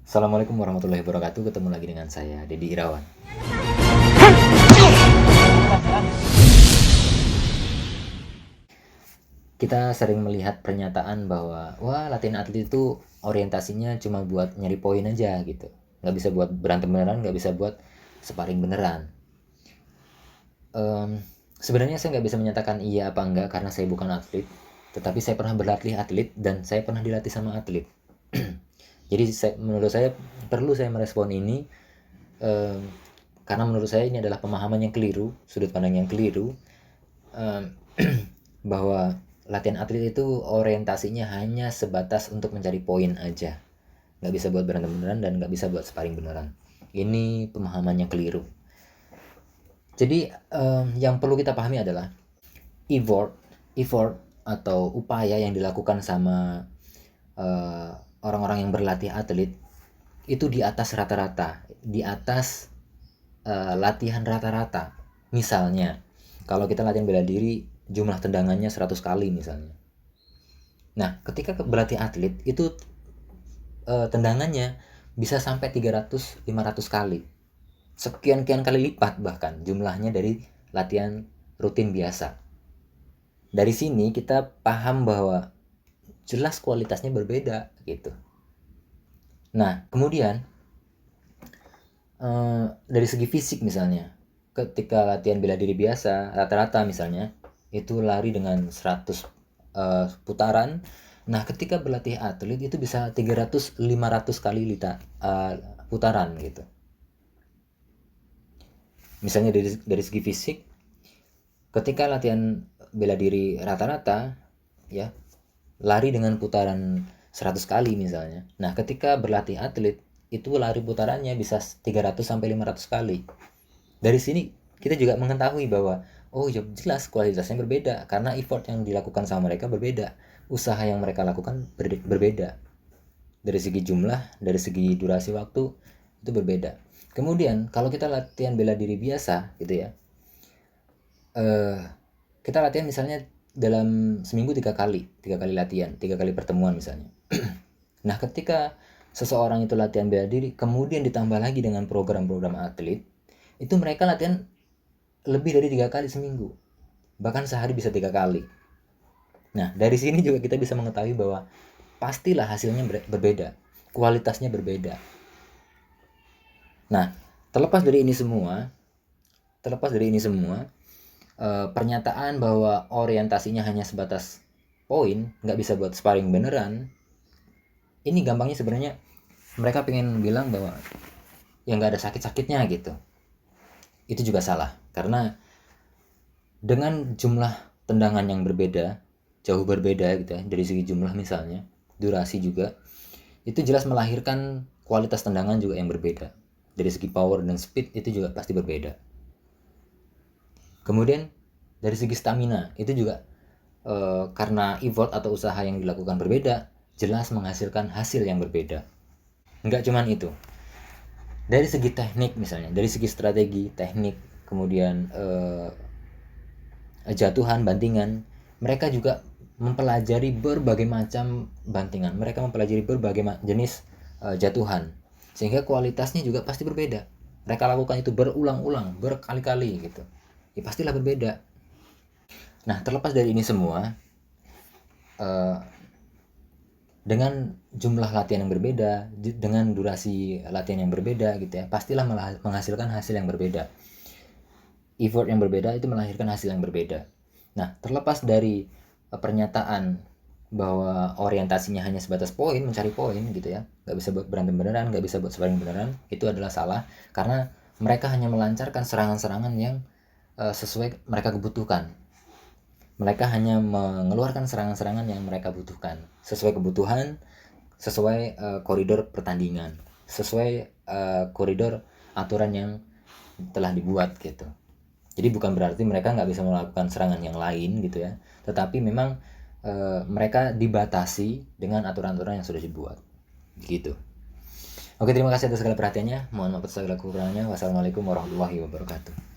Assalamualaikum warahmatullahi wabarakatuh. Ketemu lagi dengan saya, Dedi Irawan. Kita sering melihat pernyataan bahwa wah, latihan atlet itu orientasinya cuma buat nyari poin aja gitu. Nggak bisa buat berantem beneran, nggak bisa buat sparring beneran. Sebenarnya saya nggak bisa menyatakan iya apa enggak karena saya bukan atlet. Tetapi saya pernah berlatih atlet dan saya pernah dilatih sama atlet. Jadi menurut saya perlu saya merespon ini karena menurut saya ini adalah pemahaman yang keliru, sudut pandang yang keliru, bahwa latihan atlet itu orientasinya hanya sebatas untuk mencari poin aja, nggak bisa buat berantem beneran dan nggak bisa buat sparring beneran. Ini pemahaman yang keliru. Jadi yang perlu kita pahami adalah effort atau upaya yang dilakukan sama orang-orang yang berlatih atlet itu di atas rata-rata, di atas latihan rata-rata. Misalnya, kalau kita latihan bela diri, jumlah tendangannya 100 kali misalnya. Nah, ketika berlatih atlet, itu tendangannya bisa sampai 300-500 kali. Sekian-kian kali lipat bahkan jumlahnya dari latihan rutin biasa. Dari sini kita paham bahwa jelas kualitasnya berbeda gitu. Nah, kemudian dari segi fisik misalnya, ketika latihan bela diri biasa rata-rata misalnya itu lari dengan 100 putaran. Nah, ketika berlatih atlet itu bisa 300-500 kali putaran gitu. Misalnya dari segi fisik, ketika latihan bela diri rata-rata ya lari dengan putaran 100 kali misalnya. Nah, ketika berlatih atlet itu lari putarannya bisa 300-500 kali. Dari sini kita juga mengetahui bahwa oh ya jelas kualitasnya berbeda karena effort yang dilakukan sama mereka berbeda, usaha yang mereka lakukan berbeda. Dari segi jumlah, dari segi durasi waktu itu berbeda. Kemudian kalau kita latihan bela diri biasa gitu ya, kita latihan misalnya dalam seminggu 3 kali latihan, 3 kali pertemuan misalnya. Nah, ketika seseorang itu latihan bela diri, kemudian ditambah lagi dengan program-program atlet, itu mereka latihan lebih dari 3 kali seminggu, bahkan sehari bisa 3 kali. Nah, dari sini juga kita bisa mengetahui bahwa pastilah hasilnya berbeda, kualitasnya berbeda. Nah, terlepas dari ini semua, pernyataan bahwa orientasinya hanya sebatas poin, nggak bisa buat sparring beneran, ini gampangnya sebenarnya mereka pengen bilang bahwa ya nggak ada sakit-sakitnya gitu. Itu juga salah, karena dengan jumlah tendangan yang berbeda, jauh berbeda gitu ya, dari segi jumlah misalnya, durasi juga, itu jelas melahirkan kualitas tendangan juga yang berbeda. Dari segi power dan speed itu juga pasti berbeda. Kemudian dari segi stamina itu juga karena effort atau usaha yang dilakukan berbeda, jelas menghasilkan hasil yang berbeda. Enggak cuman itu, dari segi teknik misalnya, dari segi strategi, teknik, kemudian jatuhan, bantingan, mereka juga mempelajari berbagai macam bantingan, mereka mempelajari berbagai jenis jatuhan, sehingga kualitasnya juga pasti berbeda. Mereka lakukan itu berulang-ulang, berkali-kali gitu, ya pastilah berbeda. Nah, terlepas dari ini semua, dengan jumlah latihan yang berbeda, dengan durasi latihan yang berbeda gitu ya, pastilah menghasilkan hasil yang berbeda. Effort yang berbeda itu melahirkan hasil yang berbeda. Nah, terlepas dari pernyataan bahwa orientasinya hanya sebatas poin, mencari poin gitu ya, nggak bisa buat berantem beneran, nggak bisa buat sparring beneran, itu adalah salah karena mereka hanya melancarkan serangan-serangan yang sesuai mereka kebutuhkan. Mereka hanya mengeluarkan serangan-serangan yang mereka butuhkan sesuai kebutuhan, sesuai koridor pertandingan, sesuai koridor aturan yang telah dibuat gitu. Jadi bukan berarti mereka nggak bisa melakukan serangan yang lain gitu ya, tetapi memang mereka dibatasi dengan aturan-aturan yang sudah dibuat gitu. Oke, terima kasih atas segala perhatiannya. Mohon maaf atas segala kekurangannya. Wassalamualaikum warahmatullahi wabarakatuh.